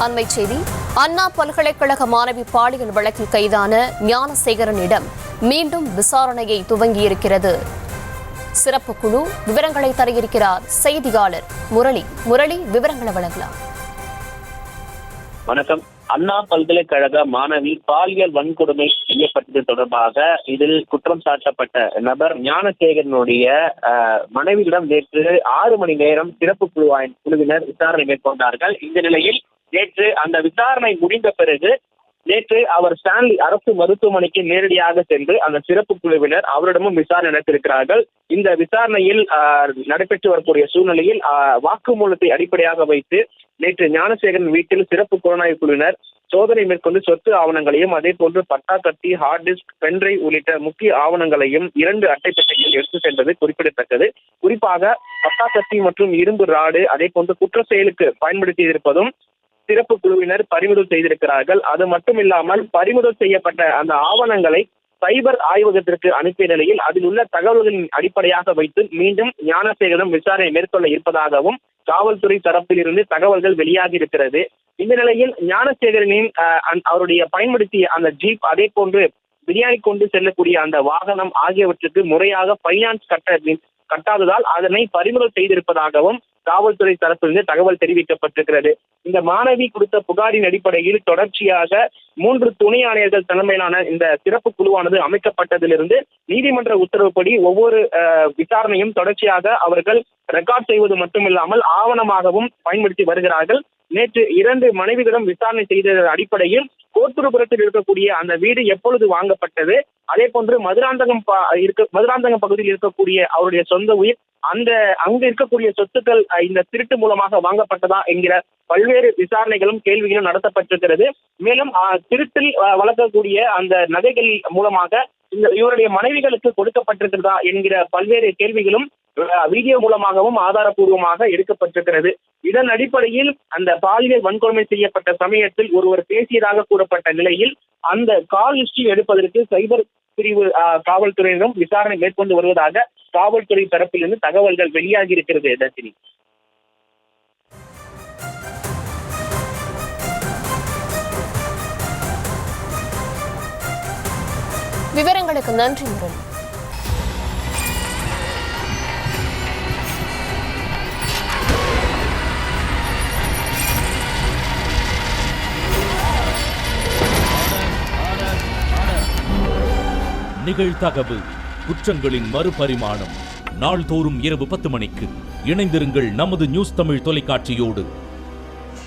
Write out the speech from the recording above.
அண்மை செய்தி. அண்ணா பல்கலைக்கழக மாணவி பாலியல் வழக்கில் கைதான ஞானசேகரனிடம் மீண்டும் விசாரணையை துவங்கியிருக்கிறது சிறப்பு குழு. விவரங்களை தர இருக்கிறார் செய்தியாளர் முரளி. முரளி, விவரங்களை வழங்கலாம். வணக்கம். அண்ணா பல்கலைக்கழக மாணவி பாலியல் வன்கொடுமை செய்யப்பட்டது தொடர்பாக இதில் குற்றம் சாட்டப்பட்ட நபர் ஞானசேகரனுடைய மனைவியிடம் நேற்று 6 மணி நேரம் சிறப்பு குழுவினர் விசாரணை மேற்கொண்டார்கள். இந்த நிலையில் நேற்று அந்த விசாரணை முடிந்த பிறகு நேற்று அவர் ஸ்டான்லி அரசு மருத்துவமனைக்கு நேரடியாக சென்று அந்த சிறப்பு குழுவினர் அவரிடமும் விசாரணை நடத்தியிருக்கிறார்கள். இந்த விசாரணையில் நடைபெற்று வரக்கூடிய சூழ்நிலையில் வாக்குமூலத்தை அடிப்படையாக வைத்து நேற்று ஞானசேகரன் வீட்டில் சிறப்பு புலனாய்வு குழுவினர் சோதனை மேற்கொண்டு சொத்து ஆவணங்களையும் அதே போன்று பட்டா கத்தி, ஹார்ட் டிஸ்க், பென்ட்ரைவ் உள்ளிட்ட முக்கிய ஆவணங்களையும் 2 அட்டை பெட்டிகள் எடுத்து சென்றது குறிப்பிடத்தக்கது. குறிப்பாக பட்டா கத்தி மற்றும் இரும்பு ராடு அதே போன்று குற்ற செயலுக்கு பயன்படுத்தி இருப்பதும் சிறப்பு குழுவினர் பறிமுதல் செய்திருக்கிறார்கள். அது மட்டும் இல்லாமல் பறிமுதல் செய்யப்பட்ட அந்த ஆவணங்களை சைபர் ஆய்வகத்திற்கு அனுப்பிய நிலையில் அதில் உள்ள தகவல்களின் அடிப்படையாக வைத்து மீண்டும் ஞானசேகரன் விசாரணை மேற்கொள்ள இருப்பதாகவும் காவல்துறை தரப்பில் இருந்து தகவல்கள் வெளியாகி இருக்கிறது. இந்த நிலையில் ஞானசேகரனின் அவருடைய பயன்படுத்திய அந்த ஜீப் அதே போன்று பிரியாணி கொண்டு செல்லக்கூடிய அந்த வாகனம் ஆகியவற்றுக்கு முறையாக பைனான்ஸ் கட்டாததால் அதனை பறிமுதல் செய்திருப்பதாகவும் காவல்துறை தரப்பிலிருந்து தகவல் தெரிவிக்கப்பட்டிருக்கிறது. இந்த மாணவி கொடுத்த புகாரின் அடிப்படையில் தொடர்ச்சியாக 3 துணை ஆணையர்கள் தலைமையிலான இந்த சிறப்பு குழுவானது அமைக்கப்பட்டதிலிருந்து நீதிமன்ற உத்தரவுப்படி ஒவ்வொரு விசாரணையும் தொடர்ச்சியாக அவர்கள் ரெக்கார்ட் செய்வது மட்டுமில்லாமல் ஆவணமாகவும் பயன்படுத்தி வருகிறார்கள். நேற்று 2 மனைவிகளிடம் விசாரணை செய்த அடிப்படையில் கோத்தூர்புரத்தில் இருக்கக்கூடிய அந்த வீடு எப்பொழுது வாங்கப்பட்டது, அதே போன்று மதுராந்தகம் பகுதியில் இருக்கக்கூடிய அவருடைய சொந்த உயிர் அங்கு இருக்கக்கூடிய சொத்துக்கள் இந்த திருட்டு மூலமாக வாங்கப்பட்டதா என்கிற பல்வேறு விசாரணைகளும் கேள்விகளும் நடத்தப்பட்டிருக்கிறது. மேலும் திருட்டில் வளர்க்கக்கூடிய அந்த நகைகள் மூலமாக இவருடைய மனைவிகளுக்கு கொடுக்கப்பட்டிருக்கிறதா என்கிற பல்வேறு கேள்விகளும் வீடியோ மூலமாகவும் ஆதாரப்பூர்வமாக எடுக்கப்பட்டிருக்கிறது. இதன் அடிப்படையில் அந்த பாலியல் வன்கொடுமை செய்யப்பட்ட சமயத்தில் ஒருவர் பேசியதாக கூறப்பட்ட நிலையில் அந்த கால் ஹிஸ்டரி எடுப்பதற்கு சைபர் பிரிவு காவல்துறையினரும் விசாரணை மேற்கொண்டு வருவதாக காவல்துறை தரப்பிலிருந்து தகவல்கள் வெளியாகி இருக்கிறது. தர்ஷினி, விவரங்களுக்கு நன்றி முரளி. நிகழ்தகவு குற்றங்களின் மறுபரிமாணம். நாள்தோறும் இரவு 10 மணிக்கு இணைந்திருங்கள் நமது நியூஸ் தமிழ் தொலைக்காட்சியோடு.